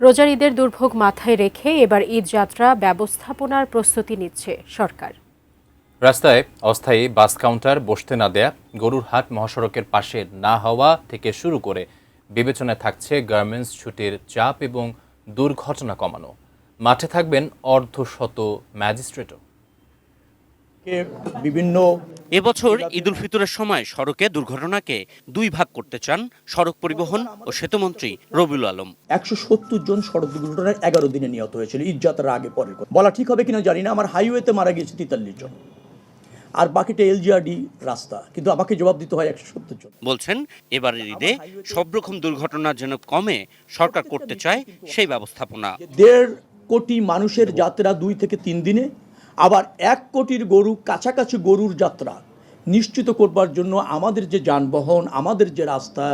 রোজার ঈদের দুর্ভোগ মাথায় রেখে এবার ঈদ যাত্রা ব্যবস্থাপনার প্রস্তুতি নিচ্ছে সরকার। রাস্তায় অস্থায়ী বাস কাউন্টার বসতে না দেয়া, গরুর হাট মহাসড়কের পাশে না হওয়া থেকে শুরু করে বিবেচনায় থাকছে গার্মেন্টস ছুটির চাপ এবং দুর্ঘটনা কমানো। মাঠে থাকবেন অর্ধশত ম্যাজিস্ট্রেটও। এবছর ঈদ উল ফিতরের সময় সড়কে দুর্ঘটনাকে দুই ভাগ করতে চান সড়ক পরিবহন ও সেতুমন্ত্রী রবিউল আলম। 170 জন সড়ক দুর্ঘটনায় 11 দিনে নিহত হয়েছিল ঈদ যাত্রার আগে পরের কথা। বলা ঠিক হবে কিনা জানি না, আমার হাইওয়েতে মারা গিয়েছে 43 জন, আর বাকিটা এলজিআরডি রাস্তা, কিন্তু আমাকে জবাব দিতে হয় 170 জন। বলছেন এবারের ঈদে সব রকম দুর্ঘটনা যেন কমে সরকার করতে চায় সেই ব্যবস্থাপনা। 1.5 কোটি মানুষের যাত্রা 2 থেকে 3 দিনে, আবার 1 কোটির কাছাকাছি গরুর যাত্রা নিশ্চিত করবার জন্য আমাদের যে যানবাহন, আমাদের যে রাস্তা,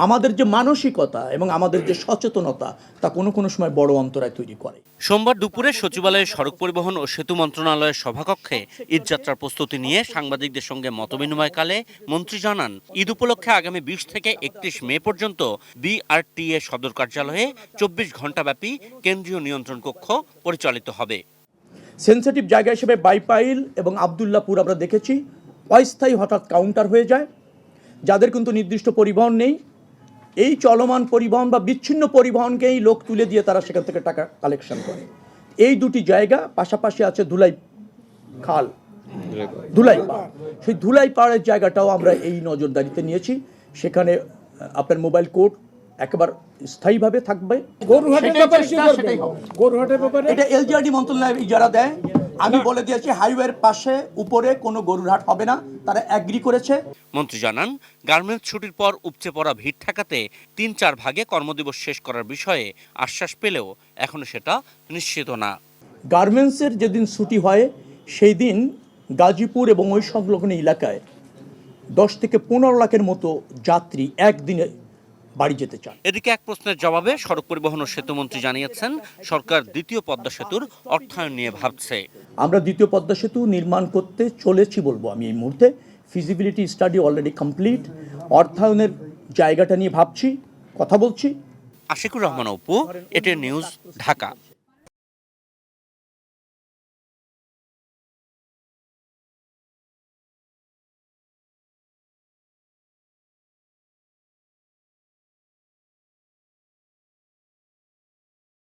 আমাদের যে মানসিকতা এবং আমাদের যে সচেতনতা, তা কোনো সময় বড় অন্তরায় তৈরি করে। সোমবার দুপুরে সচিবালয়ে সড়ক পরিবহন ও সেতু মন্ত্রণালয়ের সভাকক্ষে ঈদযাত্রার প্রস্তুতি নিয়ে সাংবাদিকদের সঙ্গে মতবিনিময়কালে মন্ত্রী জানান, ঈদ উপলক্ষে আগামী 20 থেকে 31 মে পর্যন্ত বিআরটিএ সদর কার্যালয়ে 24 ঘণ্টাব্যাপী কেন্দ্রীয় নিয়ন্ত্রণ কক্ষ পরিচালিত হবে। সেনসিটিভ জায়গা হিসেবে বাইপাইল এবং আবদুল্লাপুর আমরা দেখেছি অস্থায়ী হঠাৎ কাউন্টার হয়ে যায়, যাদের কিন্তু নির্দিষ্ট পরিবহন নেই। এই চলমান পরিবহন বা বিচ্ছিন্ন পরিবহনকেই লোক তুলে দিয়ে তারা সেখান থেকে টাকা কালেকশন করে। এই দুটি জায়গা পাশাপাশি আছে ধুলাই খাল, ধুলাই পাড়। সেই ধুলাই পাড়ের জায়গাটাও আমরা এই নজরদারিতে নিয়েছি। সেখানে আপনার মোবাইল কোর্ট একেবারে স্থায়ীভাবে থাকবে। এটা এলজিআরডি মন্ত্রণালয় ইজারা দেয়। আমি বলে দিয়েছি হাইওয়ের পাশে উপরে কোনো গরুর হাট হবে না, তারা এগ্রি করেছে। মন্ত্রী জানান, গার্মেন্টস ছুটির পর উপচে পড়া ভিড় ঠেকাতে 3-4 ভাগে কর্মদিবস শেষ করার বিষয়ে আশ্বাস পেলেও এখনো সেটা নিশ্চিত না। গার্মেন্টসের যেদিন ছুটি হয় সেই দিন গাজীপুর এবং ওই সংলগ্ন এলাকায় 10 থেকে 15 লাখের মতো যাত্রী একদিনে বাড়ি যেতে চান। এদিকে এক প্রশ্নের জবাবে সড়ক পরিবহন ও সেতুমন্ত্রী জানিয়েছেন, সরকার দ্বিতীয় পদ্মা সেতুর অর্থায়ন নিয়ে ভাবছে। আমরা দ্বিতীয় পদ্মা সেতু নির্মাণ করতে চলেছি বলবো আমি এই মুহূর্তে। Feasibility study already complete. অর্থায়নের জায়গাটা নিয়ে ভাবছি, কথা বলছি। Ashikur Rahman Apu, ATN news, Dhaka.